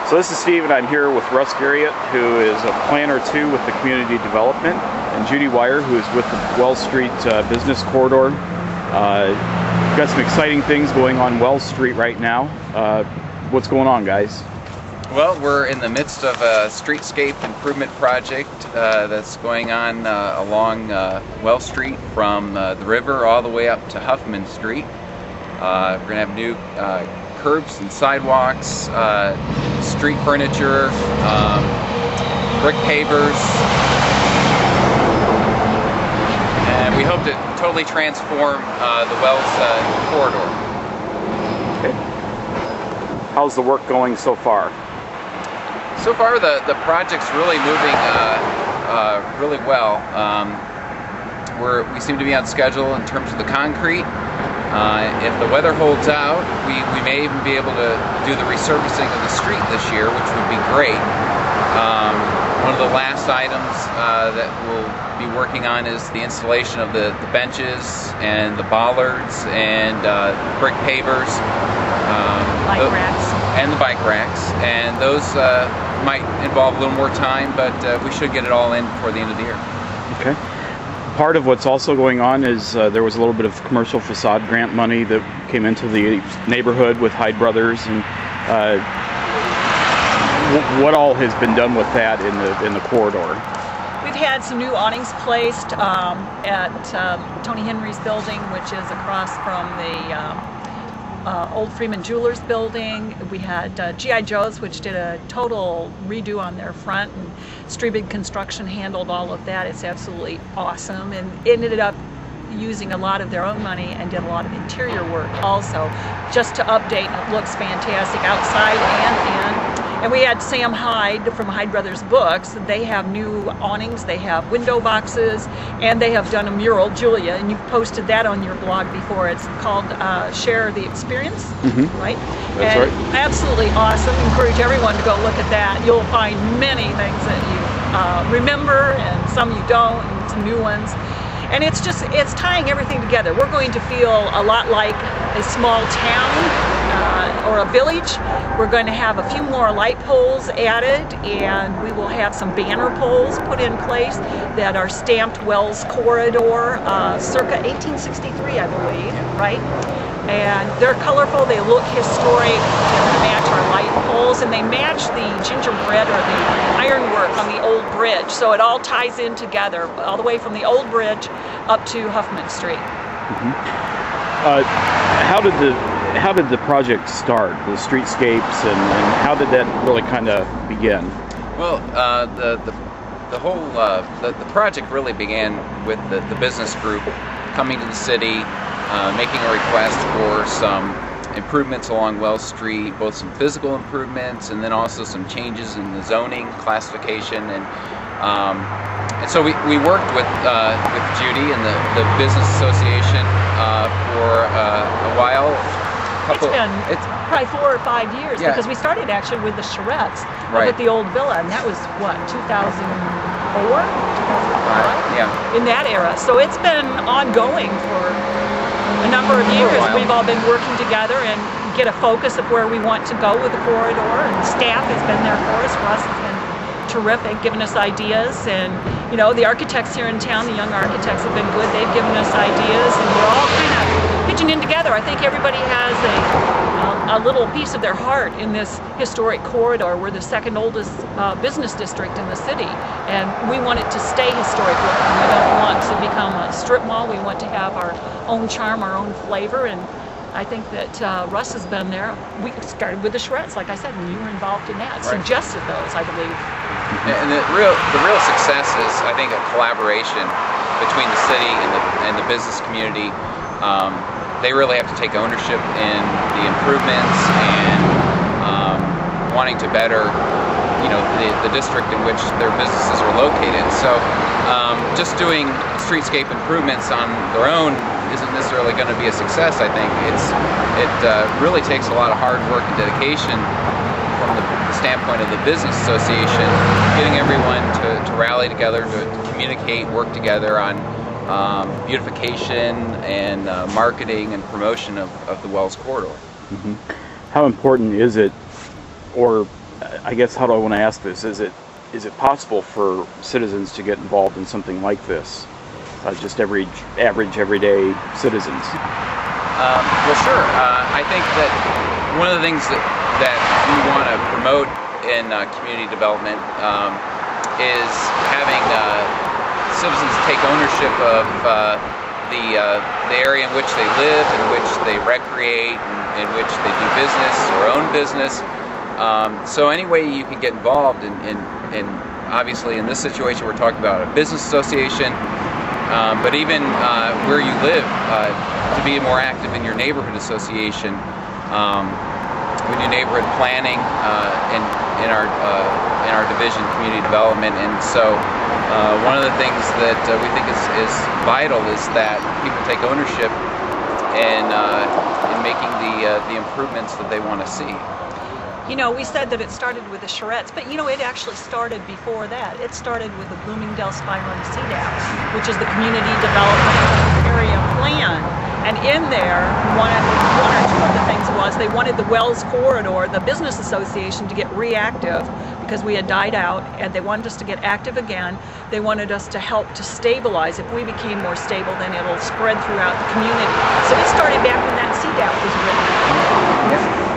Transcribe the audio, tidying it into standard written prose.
So this is Steve, and I'm here with Russ Garriott, who is a planner too with the community development, and Judy Wire, who is with the Wells Street Business Corridor. We've got some exciting things going on Wells Street right now. What's going on, guys? Well, we're in the midst of a streetscape improvement project that's going on along Wells Street from the river all the way up to Huffman Street. We're going to have new curbs and sidewalks, street furniture, brick pavers, and we hope to totally transform the Wells corridor. Okay. How's the work going so far? So far, the project's really moving really well. We seem to be on schedule in terms of the concrete. If the weather holds out, we may even be able to do the resurfacing of the street this year, which would be great. One of the last items that we'll be working on is the installation of the benches and the bollards and brick pavers. Bike racks. And the bike racks. And those might involve a little more time, but we should get it all in before the end of the year. Okay. Part of what's also going on is there was a little bit of commercial facade grant money that came into the neighborhood with Hyde Brothers, and what all has been done with that in the corridor? We've had some new awnings placed at Tony Henry's building, which is across from the old Freeman Jewelers building. We had G.I. Joe's, which did a total redo on their front, and Streebig Construction handled all of that. It's absolutely awesome, and it ended up using a lot of their own money and did a lot of interior work also, just to update, and it looks fantastic outside and in. And we had Sam Hyde from Hyde Brothers Books. They have new awnings, they have window boxes, and they have done a mural, Julia, and you've posted that on your blog before. It's called Share the Experience, right? That's right. Absolutely awesome. Encourage everyone to go look at that. You'll find many things that you remember, and some you don't, and some new ones. And it's tying everything together. We're going to feel a lot like a small town or a village. We're going to have a few more light poles added, and we will have some banner poles put in place that are stamped Wells Corridor, circa 1863, I believe, right? And they're colorful, they look historic, they're going to match our light poles, and they match the gingerbread or the ironwork on the old bridge. So it all ties in together, all the way from the old bridge up to Huffman Street. How did the project start, the streetscapes, and how did that really kind of begin? Well, the whole the project really began with the business group coming to the city, making a request for some improvements along Wells Street, both some physical improvements and then also some changes in the zoning classification. And so we worked with Judy and the Business Association for a while. It's probably 4 or 5 years, yeah. Because we started actually with the Charettes right. Up at the old villa, and that was what, 2004? 2005? Yeah. In that era. So it's been ongoing for a number of years. We've all been working together and get a focus of where we want to go with the corridor, and staff has been there for us. Russ has been terrific, giving us ideas, and you know, the architects here in town, the young architects have been good. They've given us ideas, and we're all kind of pitching in together. I think everybody has a little piece of their heart in this historic corridor. We're the second oldest business district in the city, and we want it to stay historic looking. We don't want to become a strip mall. We want to have our own charm, our own flavor, and I think that Russ has been there. We started with the Charettes, like I said, when you were involved in that. Right. Suggested those, I believe. And the real success is, I think, a collaboration between the city and the business community. They really have to take ownership in the improvements and wanting to better, you know, the district in which their businesses are located. So just doing streetscape improvements on their own isn't necessarily going to be a success. I think it really takes a lot of hard work and dedication from the standpoint of the business association, getting everyone to rally together, to communicate, work together on beautification and marketing and promotion of the Wells Corridor. How important is it, or I guess how do I want to ask this? Is it possible for citizens to get involved in something like this? Just average, everyday citizens. Well, sure. I think that one of the things that we want to promote in community development is having citizens take ownership of the area in which they live, in which they recreate, in which they do business or own business. So any way you can get involved in obviously in this situation we're talking about a business association, but even where you live, to be more active in your neighborhood association, we do neighborhood planning in our division, community development, and so one of the things that we think is vital is that people take ownership in making the improvements that they want to see. You know, we said that it started with the charrettes, but you know, it actually started before that. It started with the Bloomingdale Spiral CDAP, which is the Community Development Area Plan. And in there, one or two of the things was they wanted the Wells Corridor, the business association, to get reactive because we had died out, and they wanted us to get active again. They wanted us to help to stabilize. If we became more stable, then it'll spread throughout the community. So it started back when that CDAP was written.